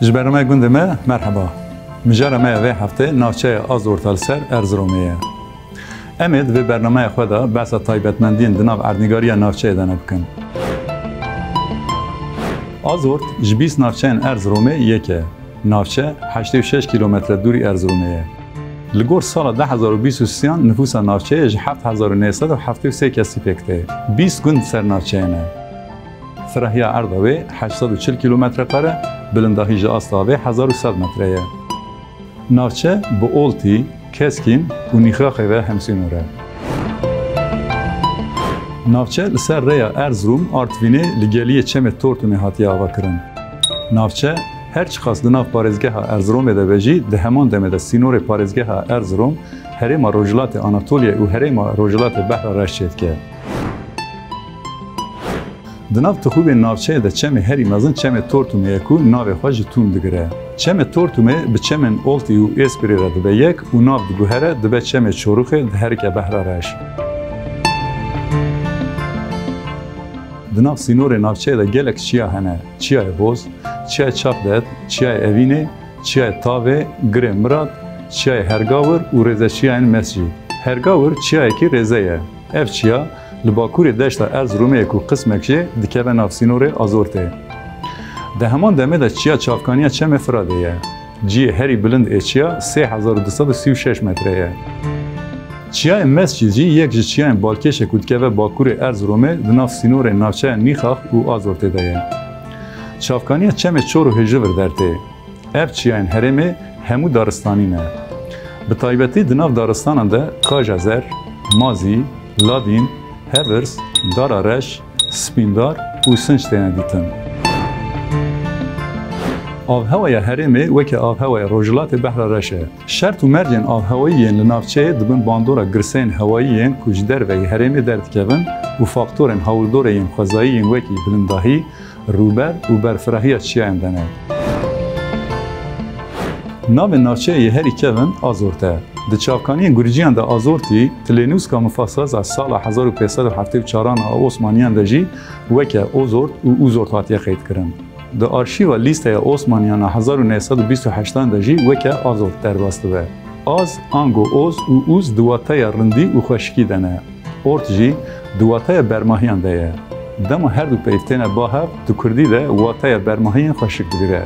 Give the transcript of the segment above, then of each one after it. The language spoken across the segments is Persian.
جبرمه گنده ما مرحبا. مجرد ما وی هفته نافچه آزورتال سر ارزرومیه. امید و برنامه خدا بحث تایبتمندین دناو اردنگاری نافچه دانه بکن. آزورت جبیس نافچه ارزرومه یکه. نافچه 86 کیلومتر دوری ارزرومیه. لگور سال 2023 نفوس نافچه 7973 کسی پکته. 20 گند سر نافچه نه. فرهیا عرضه 840 کیلومتر قره، بلندهی جاستاوه 1100 متره. نافچه با اولتی، کسکین و نیخاخه و همسینوره. نافچه لسر ریا ارزروم آرتوینه لگلی چم تورتومی هاتی آوا کرن. نافچه هرچی خواست دناف پارزگه ها ارزروم ده بجی ده همان دمه ده سینور پارزگه ها ارزروم هرما روجلات آناتولیا و هرما روجلات بحر رشید که. دناف تخوب نافچه ده چم هری مزن چم تورتومی اکو ناو خواج تون دگره. چم تورتومی به چم اولتی و اسپری را دبه یک و ناو دگوهره دبه چم چوروخه ده هرکه بحر رش. دناف سینور نافچه ده گلک چیا هنه، چیای بوز، چیای چاپدت، چیای اوینه، چیای تاوه، گره مراد، چیای هرگاور و رزه چیای مسجد. هرگاور چیای که رزه اف چیا لباکور دشت ارزرومه کو قسمکشه دکه به ناف سینور آزورته. ده همان دمه ده چیا چافکانیا چم فراده جی هری بلند چیا 3236 متره. چیای مسجد جی یک جی چیای بالکش کودکه و باکور ارزرومه ده ناف سینور نافچه نیخاخ و آزورته ده. چافکانیا چم چور و هجور درته. اف چیای هرمه همو دارستانی نه. به طایبتی ده ناف دارستان ده قاجازر، مازی، لادین، هورس، دارارش، سپیندار و سنج تینه دیتن. آبهوای هرمه وکه آبهوای روجلات بحر رشه. شرط و مرجن آبهوایین لنافچه دبن باندورا گرسین هوایین کجدر و هرمه درد کبن و فاکتورن هولدورین خزایین وکی بلنداهی روبر و برفراهی چیایم دنه. ناو نافچه هری کبن آزورته. د چاپکانی گورجیان د آزورتی تلینوس کا مفصل از سال 1574 عثمانیان دجی وکه اوزورت و اوزورت هاتیه قید کرن. د آرشیو لیست عثمانیان 1928 دجی وکه آزورت درباسته و آز آنگو اوز و اوز دواتای رندی و خشکی دنه. اورت جی دواتای برماهیان ده. دم هر دو پیفتین باهر تو کردی ده واتای برماهیان خشک بگیره.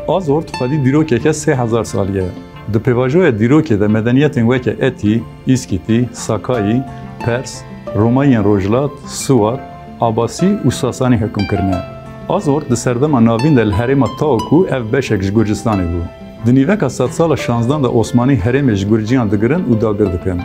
آزورت خودی دیروکه که 3000 سالیه. د پیواژوی دیروکه د مدنیتین وکه اتی، اسکیتی، ساکایی، پرس، رومایین روجلات، سوار، آباسی و ساسانی حکم کرنه. آزورت د سردما ناوین د هرم تاوکو اف بشک گرجستانی بو. د نیوکا 100 سال 16 د عثمانی هرم گرجیان دگرن و داگر دکن.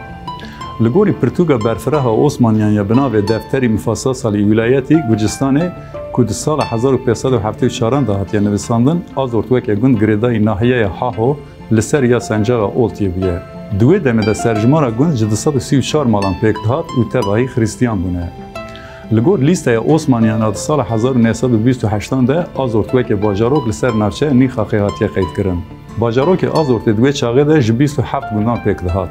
لگوری پرتوگا برفره عثمانیان یا بناو دفتری مفصل سالی ولایتی گرجستان کود سال 1574 ده هاتیه نویساندن آزورت وکه گند گریدای ناحیه هاهو لسر یا سنجاق اولتیه بیه. دوی دمه ده سرجمارا گند جد 134 مالان پیک دهات و تباهی خریستیان بونه. لگور لیسته عثمانیان از سال 1928 ده آزورت وکه باجاروک لسر نافچه نیخاقی هاتیه قید کرن. باجاروک آزورت دوی چاقه ده 27 گندان پیک دهات.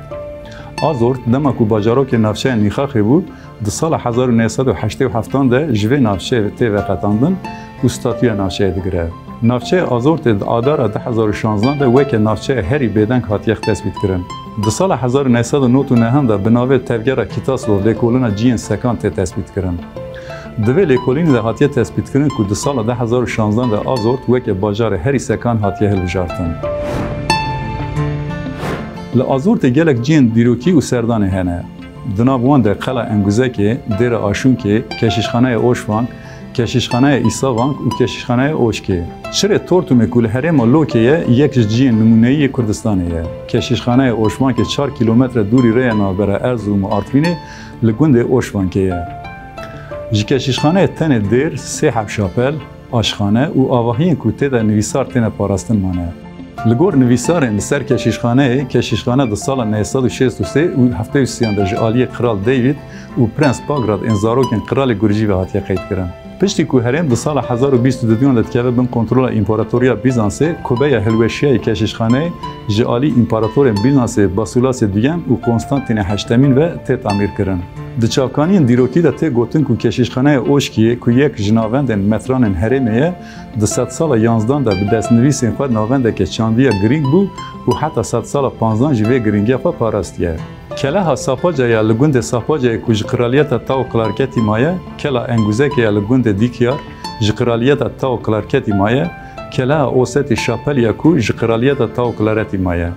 آزورت دمکو باجاروک نافچه نیخاقی بود د سال 1987 ده جوی نافچه تی وقتاندن و ستاتوی نافچه دگره. نافچه آزورت د آدار 2016 ده وکه نافچه هری بیدنگ هاتیه تثبیت کرن. د سال 1999 ده بناوه تفگره کتاسلو لیکولونا جین سکان تی تثبیت کرن. دوی لیکولین ده هاتیه تثبیت کرن که د سال 2016 ده آزورت وکه باجار هری سکان هاتیه هلوجارتن. لآزورت گلک جین دیروکی و سردانه هنه. دنابوان ده قلعه انگوزکی، دیر آشونکی، کشیشخانه اوشوانک، کشیشخانه ایساوانک و کشیشخانه اوشکی. شر تورتومی کل هرم لوکیه یک جین نمونه‌ای کردستانیه. کشیشخانه اوشوانک 4 کیلومتر دوری رینا بر ارزروم و آرتوینه لگوند اوشوانکیه. کشیشخانه تن دیر، سه حب شاپل، آشخانه و آواهین کوته در نویسار تن پاراستن مانه. لگور نویسارن لسر کشیشخانه در سال 1963 و هفته سیان در جالی کرال دیوید و پرنس باگراد انزاروکن کرال گرجی و هاتیه قید کرن. پشتی که هرم در سال 1022 دادکه بن کنترل امپراتوریا بیزانسه کوبه هلوشیای کشیشخانه جالی امپراتور بیزانسه باسولاس دویم و کنستانتین هشتمین و تی تعمیر کرن. Di çavkaniyên dîrokî de tê gotin ku keşîşxaneya Oşkiyê ku yek ji navendên metranên herêmê ye, di sed sala 11 de bi destnivîsên xwe navendeke çandiya girîng bû û heta sed sala 15 ji vê giringiya xwe parastiye. Keleha Sapacaya li gundê Sapacayê ku ji Kraliyeta Tao Clarketî maye, kela Engûzekê li gundê Dîkyar ji Kraliyeta Tao Clarketî maye, keleha Osetê Şapelya ku ji Kraliyeta Tao Claretî maye.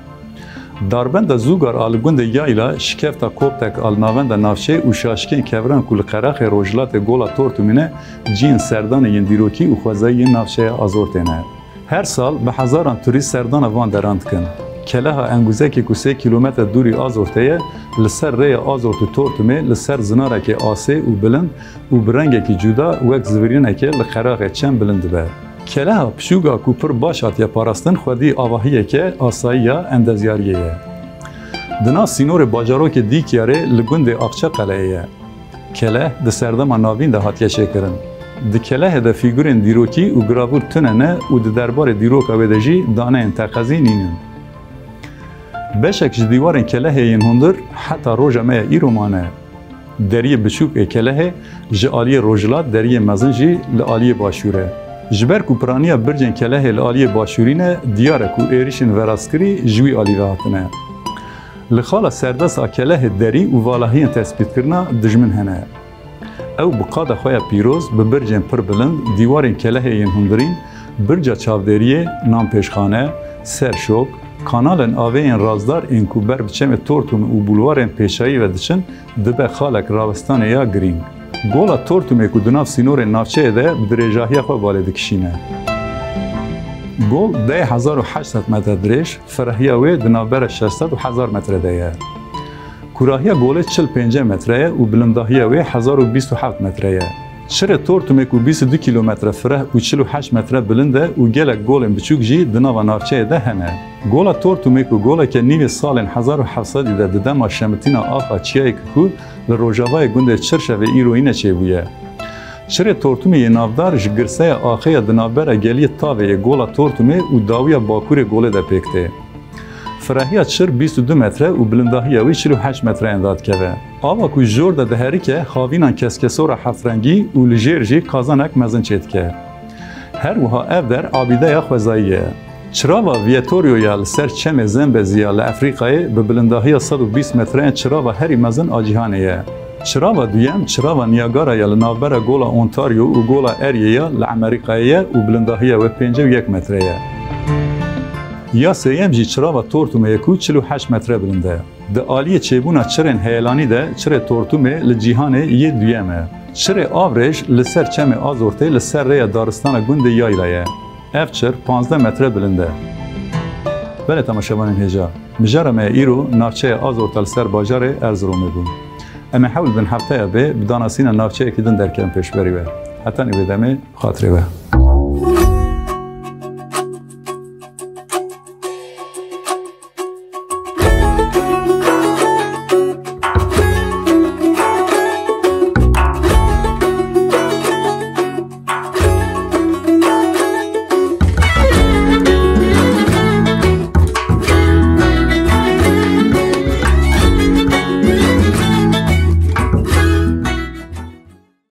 Darbenda Zûgar a li gundê Yayla şikefta koptek a li navenda navçe û şaşkên kevran ku li Qeraxê Rojhilatê Gola Tortumîne ciyên serdanê yên dîrokî û xwezayiyên navçeya Azortê ne. Her sal bi hezaran turîst serdana van deran dikin. Keleha Engûzekê ku 3 kilometre dûrî Azortê ye, li ser rêya Azort û Tortumê li ser zinarekê asê û bilind û bi rengekî cuda wek zivîrînekê li Qeraxê çem bilind dibe. Keleha pişûga ku pir baş hatiye parastin xwedî avahiyeke asayiya endezyariyê ye. Di nav sînorê bajarokê Dîkyarê li gundê Axçaqaleyê ye. Keleh di serdema navîn de hatiye çêkirin. Di kelehê de fîgurên dîrokî û giravûr tune ne û di derbarê dîroka wê de jî daneyên teqezî nînin. Beşek ji dîwarên kelehê yên hundir heta roja me ya îro mane. Deriyê biçûk ê kelehê ji aliyê Rojhilat deriyê mezin jî li aliyê başûr e. Ji ber ku piraniya bircên kelehê li aliyê başûrî ne, diyar e ku êrişên veraskirî ji wî alî ve hatine. Li xala serdesa kelehê derî û valahiyên tespîtkirina dijmin hene. Ew bi qada xwe ya pîroz bi bircên pir bilind dîwarên kelehê yên hundirîn, birca çavderiyê, nanpêşxane, serşok, kanalên avêyên razdar ên ku ber bi çemê Tortum û bulwarên pêşayî ve diçin dibe xalek rawistanê ya girîng. Gola Tortumê ku di nav sînorên navçeyê de bi dirêjahiya xwe balê dikişîne. Gol 10,800 metre dirêj, ferehiya wê di navbera 600 û 1000 metre de ye. Kurahiya golê 45 metre ye û bilindahiya wê 1027 metre ye. Şirê Tortumê ku 22 kilometre fireh û 48 metre bilind e û gelek golên biçûk jî di nava navçeyê de hene. Gola Tortumê ku goleke nîvê salên 1700 de di dema şemitîna axa Çiyayê ku li Rojavayê gundê Çirşevê îroyîne çêbûye. Şirê Tortumê yê navdar ji girseya axeya di navbera geliyê Tavê Gola Tortumê û dawiya Bakurê golê de pêk tê. Ferehiya çir 22 metre û bilindahiya wî 48 metreyan dadikeve. Ava ku jor de diherike xavînan keskesora hefrengî û li jêr jî qazanek mezin çêdike. Her wiha ev der abîdeya xwezayî ye. Çirava Viettorioya li ser çemê Zembeziya li Efrîqayê bi bilindahiya 120 metreyan çirava herî mezin a cîhanê ye. Çirava duyem çirava Niagaraya li navbera Gola Ontario û Gola Eryêya li Amerîkayê ye û bilindahiya wê 51 metre ye. Ya sêyem jî çirava Tortumê ku 48 metre bilind e. Di aliyê çêbûna çirên heyelanî de çirê Tortumê li cîhanê yê duyem e. Çirê Avrêj li ser çemê Azortê li ser rêya daristana gundê Yayla ye. Ev çir 15 metre bilind e. Belê temaşevanên hêja, mijara me îro navçeya Azorta li ser bajarê Erzeromê bû. Em ê hewl bin hefteya bê bi danasîna navçeyekî din derkevin pêşberî we. Hetan ê vê demê xatirê we.